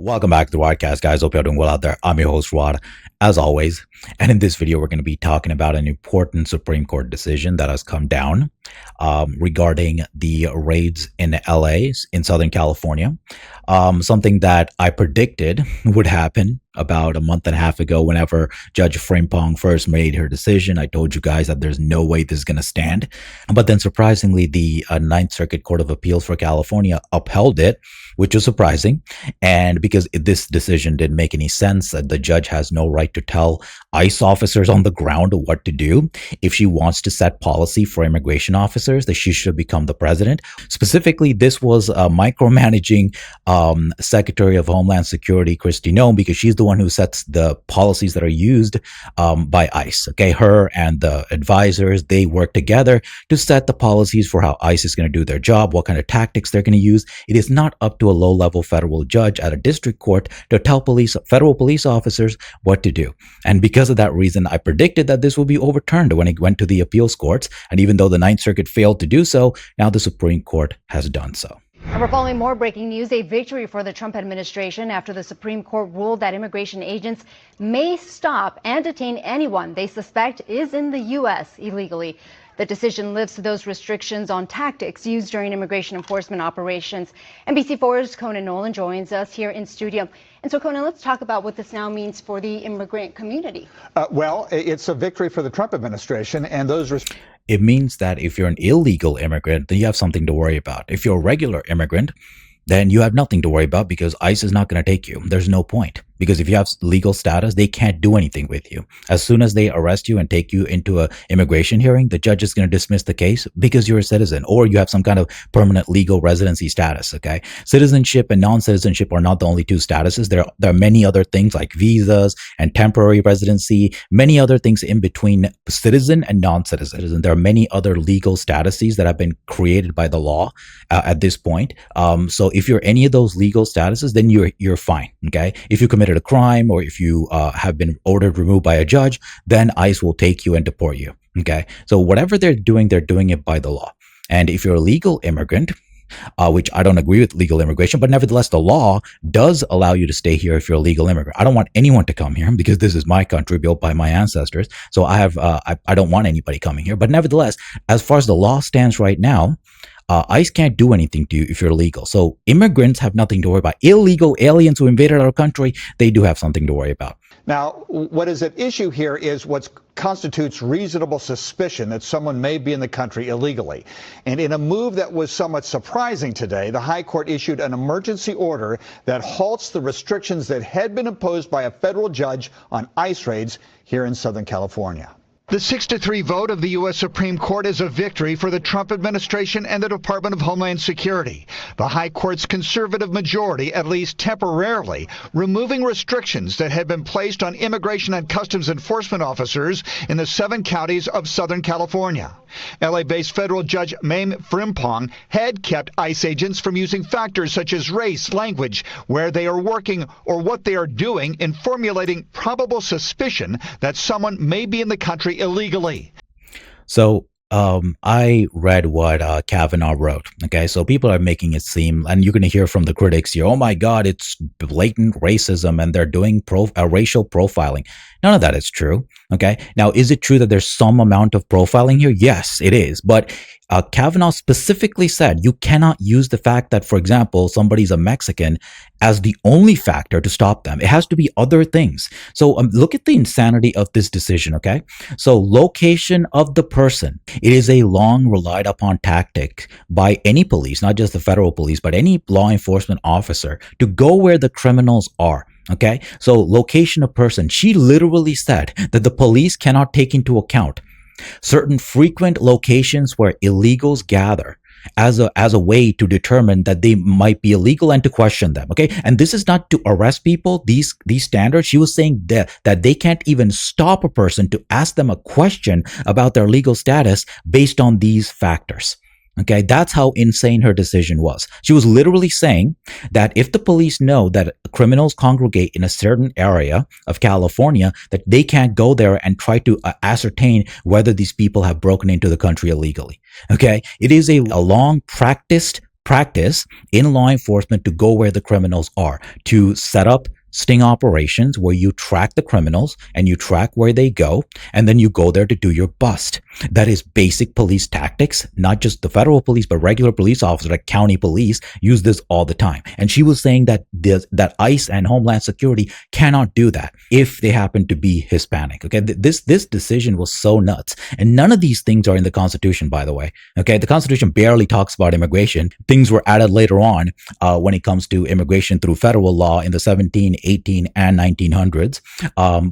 Welcome back to the Rodecast, guys. Hope you're doing well out there. I'm your host, Rod, as always. And in this video, we're going to be talking about an important Supreme Court decision that has come down regarding the raids in LA, in Southern California. Something that I predicted would happen about a month and a half ago whenever Judge Frimpong first made her decision. I told you guys that there's no way this is going to stand. But then surprisingly, the Ninth Circuit Court of Appeals for California upheld it, which was surprising. And because this decision didn't make any sense, the judge has no right to tell ICE officers on the ground what to do. If she wants to set policy for immigration officers, that she should become the president. Specifically, this was micromanaging Secretary of Homeland Security, Kristi Noem, because she's the one who sets the policies that are used by ICE. Okay, her and the advisors, they work together to set the policies for how ICE is going to do their job, what kind of tactics they're going to use. It is not up to a low-level federal judge at a district court to tell federal police officers what to do. And because of that reason, I predicted that this will be overturned when it went to the appeals courts. And even though the Ninth Circuit failed to do so, now the Supreme Court has done so. And we're following more breaking news, a victory for the Trump administration after the Supreme Court ruled that immigration agents may stop and detain anyone they suspect is in the U.S. illegally. The decision lifts those restrictions on tactics used during immigration enforcement operations. NBC4's Conan Nolan joins us here in studio. And so, Conan, let's talk about what this now means for the immigrant community. Well, it's a victory for the Trump administration, and those It means that if you're an illegal immigrant, then you have something to worry about. If you're a regular immigrant, then you have nothing to worry about because ICE is not going to take you. There's no point. Because if you have legal status, they can't do anything with you. As soon as they arrest you and take you into an immigration hearing, the judge is going to dismiss the case because you're a citizen or you have some kind of permanent legal residency status, okay? Citizenship and non-citizenship are not the only two statuses. There are many other things like visas and temporary residency, many other things in between citizen and non-citizen. There are many other legal statuses that have been created by the law at this point. So if you're any of those legal statuses, then you're fine, okay? If you commit a crime or if you have been ordered removed by a judge, then ICE will take you and deport you. Okay. So whatever they're doing it by the law. And if you're a legal immigrant, which I don't agree with legal immigration, but nevertheless, the law does allow you to stay here if you're a legal immigrant. I don't want anyone to come here because this is my country built by my ancestors. So I don't want anybody coming here. But nevertheless, as far as the law stands right now, ICE can't do anything to you if you're illegal. So immigrants have nothing to worry about. Illegal aliens who invaded our country, they do have something to worry about. Now, what is at issue here is what constitutes reasonable suspicion that someone may be in the country illegally. And in a move that was somewhat surprising today, the High Court issued an emergency order that halts the restrictions that had been imposed by a federal judge on ICE raids here in Southern California. The 6-3 vote of the U.S. Supreme Court is a victory for the Trump administration and the Department of Homeland Security. The High Court's conservative majority, at least temporarily, removing restrictions that had been placed on immigration and customs enforcement officers in the 7 counties of Southern California. LA-based federal judge Mame Frimpong had kept ICE agents from using factors such as race, language, where they are working, or what they are doing in formulating probable suspicion that someone may be in the country illegally. So I read what Kavanaugh wrote. Okay, so people are making it seem, and you're going to hear from the critics here, oh my God, it's blatant racism and they're doing racial profiling. None of that is true. Okay, now is it true that there's some amount of profiling here? Yes, it is. But Kavanaugh specifically said you cannot use the fact that, for example, somebody's a Mexican as the only factor to stop them. It has to be other things. So look at the insanity of this decision, okay? So location of the person. It is a long relied upon tactic by any police, not just the federal police, but any law enforcement officer to go where the criminals are. Okay, so location of person. She literally said that the police cannot take into account certain frequent locations where illegals gather as a way to determine that they might be illegal and to question them. Okay, and this is not to arrest people. These standards. She was saying that they can't even stop a person to ask them a question about their legal status based on these factors. Okay, that's how insane her decision was. She was literally saying that if the police know that criminals congregate in a certain area of California, that they can't go there and try to ascertain whether these people have broken into the country illegally. Okay, it is a long practiced practice in law enforcement to go where the criminals are, to set up sting operations where you track the criminals and you track where they go, and then you go there to do your bust. That is basic police tactics. Not just the federal police, but regular police officers like county police use this all the time. And she was saying that that ICE and Homeland Security cannot do that if they happen to be Hispanic. Okay, this decision was so nuts, and none of these things are in the Constitution, by the way. Okay, the Constitution barely talks about immigration. Things were added later on when it comes to immigration through federal law in the 17, 18, and 1900s.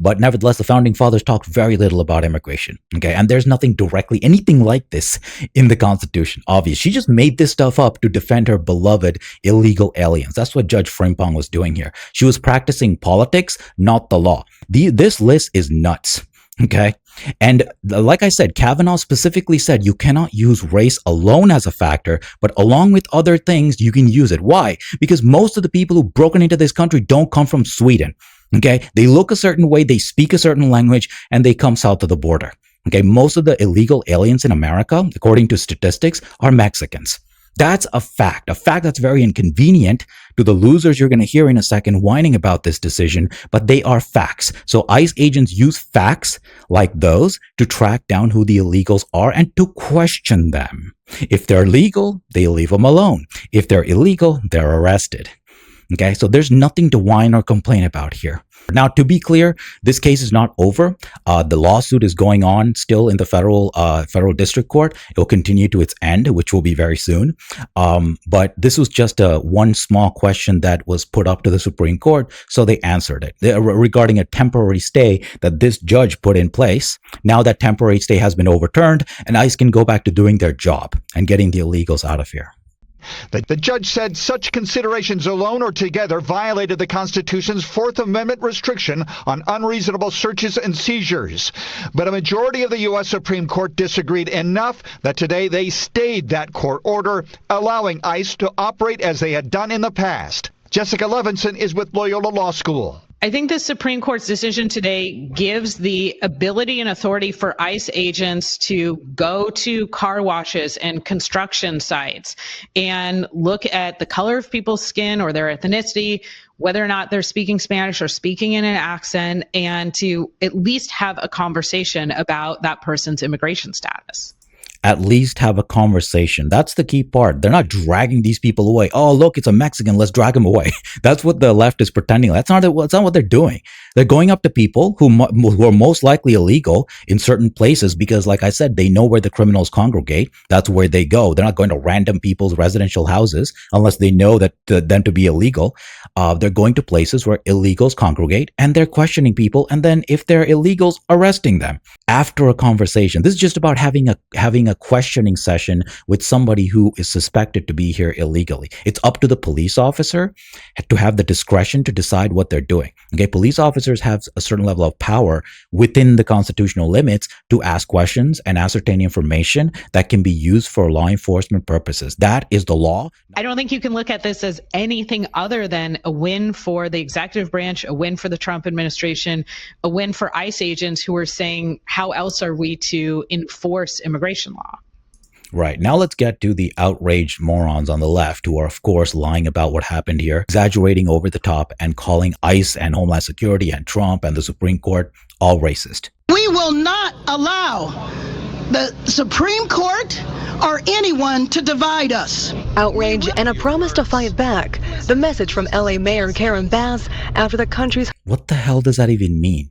But nevertheless, the founding fathers talked very little about immigration. Okay, and there's nothing directly anything like this in the Constitution. Obvious. She just made this stuff up to defend her beloved illegal aliens. That's what Judge Frimpong was doing here. She was practicing politics, not the law. This list is nuts. Okay. And like I said, Kavanaugh specifically said you cannot use race alone as a factor, but along with other things, you can use it. Why? Because most of the people who've broken into this country don't come from Sweden. Okay. They look a certain way, they speak a certain language, and they come south of the border. Okay. Most of the illegal aliens in America, according to statistics, are Mexicans. That's a fact that's very inconvenient to the losers you're going to hear in a second whining about this decision, but they are facts. So ICE agents use facts like those to track down who the illegals are and to question them. If they're legal, they leave them alone. If they're illegal, they're arrested. Okay, so there's nothing to whine or complain about here. Now, to be clear, this case is not over. The lawsuit is going on still in the federal district court. It will continue to its end, which will be very soon. But this was just one small question that was put up to the Supreme Court, so they answered it regarding a temporary stay that this judge put in place. Now that temporary stay has been overturned, and ICE can go back to doing their job and getting the illegals out of here. The judge said such considerations alone or together violated the Constitution's Fourth Amendment restriction on unreasonable searches and seizures. But a majority of the U.S. Supreme Court disagreed enough that today they stayed that court order, allowing ICE to operate as they had done in the past. Jessica Levinson is with Loyola Law School. I think the Supreme Court's decision today gives the ability and authority for ICE agents to go to car washes and construction sites and look at the color of people's skin or their ethnicity, whether or not they're speaking Spanish or speaking in an accent, and to at least have a conversation about that person's immigration status. At least have a conversation. That's the key part. They're not dragging these people away. Oh, look, it's a Mexican. Let's drag him away. That's what the left is pretending. That's not what they're doing. They're going up to people who are most likely illegal in certain places because, like I said, they know where the criminals congregate. That's where they go. They're not going to random people's residential houses unless they know that them to be illegal. They're going to places where illegals congregate, and they're questioning people. And then if they're illegals, arresting them after a conversation. This is just about having a questioning session with somebody who is suspected to be here illegally. It's up to the police officer to have the discretion to decide what they're doing. Okay, police officers have a certain level of power within the constitutional limits to ask questions and ascertain information that can be used for law enforcement purposes. That is the law. I don't think you can look at this as anything other than a win for the executive branch, a win for the Trump administration, a win for ICE agents who are saying, how else are we to enforce immigration law? Right. Now let's get to the outraged morons on the left who are, of course, lying about what happened here, exaggerating over the top, and calling ICE and Homeland Security and Trump and the Supreme Court all racist. We will not allow the Supreme Court or anyone to divide us. Outrage and a promise to fight back. The message from LA Mayor Karen Bass after the country's... What the hell does that even mean?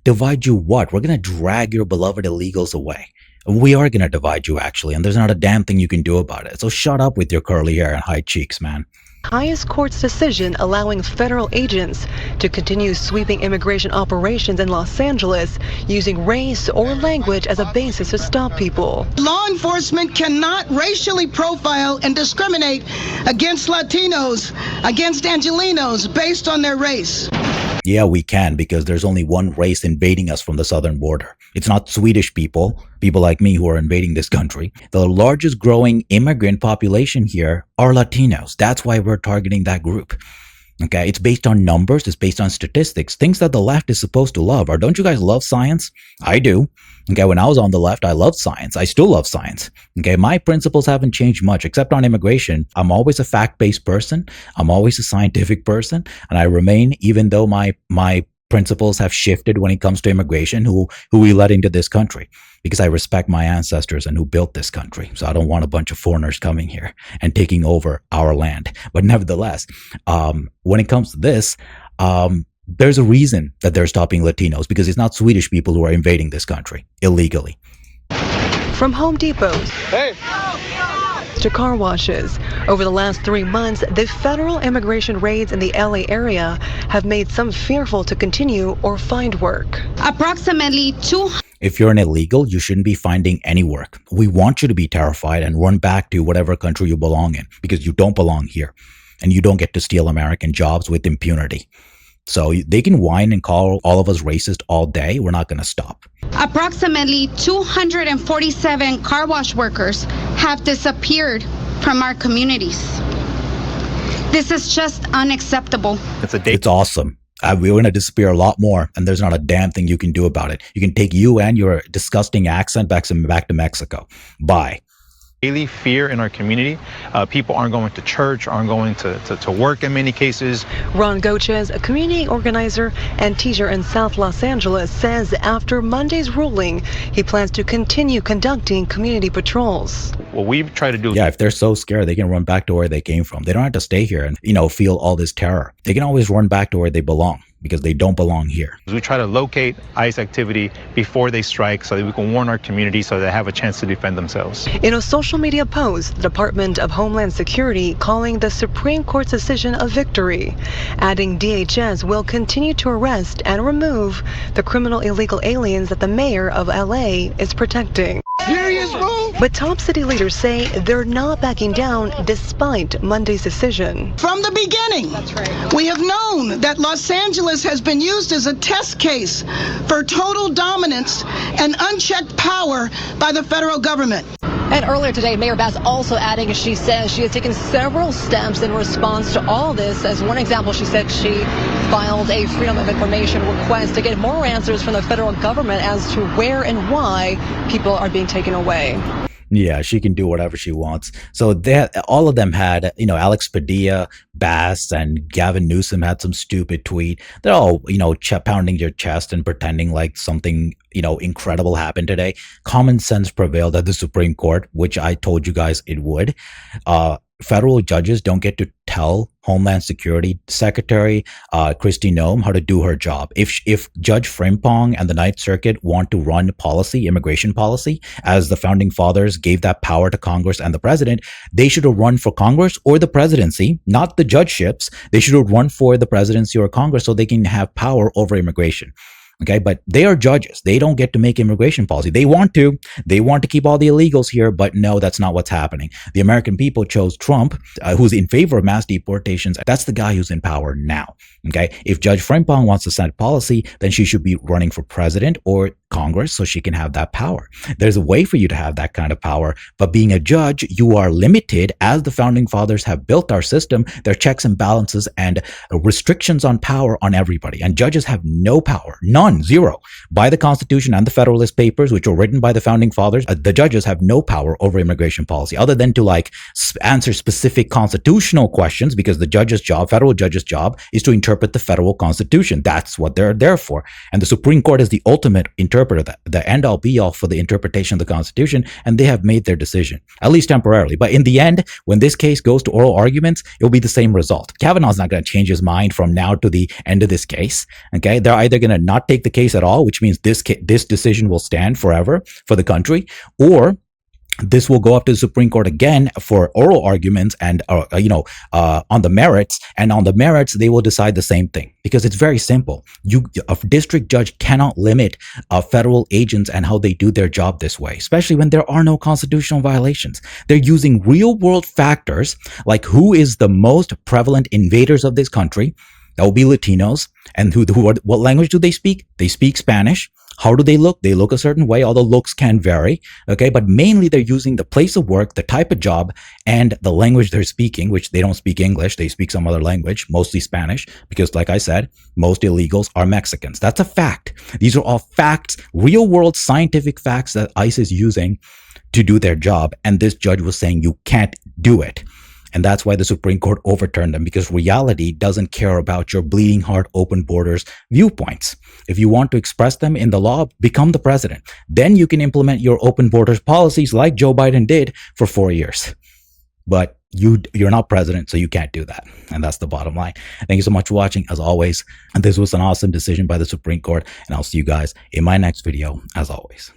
Divide you what? We're going to drag your beloved illegals away. We are going to divide you, actually, and there's not a damn thing you can do about it. So shut up with your curly hair and high cheeks, man. Highest court's decision allowing federal agents to continue sweeping immigration operations in Los Angeles using race or language as a basis to stop people. Law enforcement cannot racially profile and discriminate against Latinos, against Angelenos based on their race. Yeah, we can, because there's only one race invading us from the southern border. It's not Swedish people like me who are invading this country. The largest growing immigrant population here are Latinos. That's why we're targeting that group. Okay, it's based on numbers, it's based on statistics, things that the left is supposed to love. Or don't you guys love science? I do. Okay, when I was on the left, I loved science. I still love science. Okay, my principles haven't changed much, except on immigration. I'm always a fact-based person. I'm always a scientific person, and I remain, even though my principles have shifted when it comes to immigration, who we let into this country, because I respect my ancestors and who built this country. So I don't want a bunch of foreigners coming here and taking over our land. But nevertheless, when it comes to this, there's a reason that they're stopping Latinos, because it's not Swedish people who are invading this country illegally. From Home Depots to car washes, over the last 3 months, the federal immigration raids in the LA area have made some fearful to continue or find work. Approximately 200. If you're an illegal, you shouldn't be finding any work. We want you to be terrified and run back to whatever country you belong in, because you don't belong here and you don't get to steal American jobs with impunity. So they can whine and call all of us racist all day. We're not going to stop. Approximately 247 car wash workers have disappeared from our communities. This is just unacceptable. It's awesome. We're going to disappear a lot more, and there's not a damn thing you can do about it. You can take you and your disgusting accent back to Mexico. Bye. Daily fear in our community. People aren't going to church, aren't going to work in many cases. Ron Gochez, a community organizer and teacher in South Los Angeles, says after Monday's ruling, he plans to continue conducting community patrols. What we try to do. Yeah, if they're so scared, they can run back to where they came from. They don't have to stay here and, feel all this terror. They can always run back to where they belong, because they don't belong here. We try to locate ICE activity before they strike so that we can warn our community so they have a chance to defend themselves. In a social media post, the Department of Homeland Security calling the Supreme Court's decision a victory, adding DHS will continue to arrest and remove the criminal illegal aliens that the mayor of LA is protecting. Serious move? But top city leaders say they're not backing down despite Monday's decision. From the beginning, we have known that Los Angeles has been used as a test case for total dominance and unchecked power by the federal government. And earlier today, Mayor Bass also adding, she says she has taken several steps in response to all this. As one example, she said she filed a Freedom of Information request to get more answers from the federal government as to where and why people are being taken away. Yeah, she can do whatever she wants. So all of them had, Alex Padilla, Bass, and Gavin Newsom had some stupid tweet. They're all, pounding your chest and pretending like something, incredible happened today. Common sense prevailed at the Supreme Court, which I told you guys it would. Federal judges don't get to tell Homeland Security Secretary Kristi Noem how to do her job. If Judge Frimpong and the Ninth Circuit want to run immigration policy, as the founding fathers gave that power to Congress and the president, they should have run for Congress or the presidency, not the judgeships. They should have run for the presidency or Congress so they can have power over immigration. Okay, but they are judges. They don't get to make immigration policy. They want to keep all the illegals here, but no, that's not what's happening. The American people chose Trump, who's in favor of mass deportations. That's the guy who's in power now. Okay, if Judge Frimpong wants to set policy, then she should be running for president or Congress so she can have that power. There's a way for you to have that kind of power, but being a judge, you are limited. As the founding fathers have built our system, there are checks and balances and restrictions on power on everybody. And judges have no power, none, zero. By the Constitution and the Federalist Papers, which were written by the founding fathers, the judges have no power over immigration policy other than to answer specific constitutional questions, because the judge's job, federal judge's job, is to interpret the federal constitution. That's what they're there for. And the Supreme Court is the ultimate interpreter, the end all be all for the interpretation of the Constitution, and they have made their decision, at least temporarily. But in the end, when this case goes to oral arguments, it will be the same result. Kavanaugh's not going to change his mind from now to the end of this case. Okay, they're either going to not take the case at all, which means this decision will stand forever for the country, or this will go up to the Supreme Court again for oral arguments and, on the merits. And on the merits, they will decide the same thing, because it's very simple. A district judge cannot limit federal agents and how they do their job this way, especially when there are no constitutional violations. They're using real world factors like who is the most prevalent invaders of this country. That will be Latinos. And what language do they speak? They speak Spanish. How do they look? They look a certain way, although looks can vary. Okay. But mainly they're using the place of work, the type of job, and the language they're speaking, which they don't speak English. They speak some other language, mostly Spanish, because like I said, most illegals are Mexicans. That's a fact. These are all facts, real world scientific facts that ICE is using to do their job. And this judge was saying you can't do it. And that's why the Supreme Court overturned them, because reality doesn't care about your bleeding heart, open borders viewpoints. If you want to express them in the law, become the president. Then you can implement your open borders policies like Joe Biden did for 4 years. But you're not president, so you can't do that. And that's the bottom line. Thank you so much for watching, as always. And this was an awesome decision by the Supreme Court. And I'll see you guys in my next video, as always.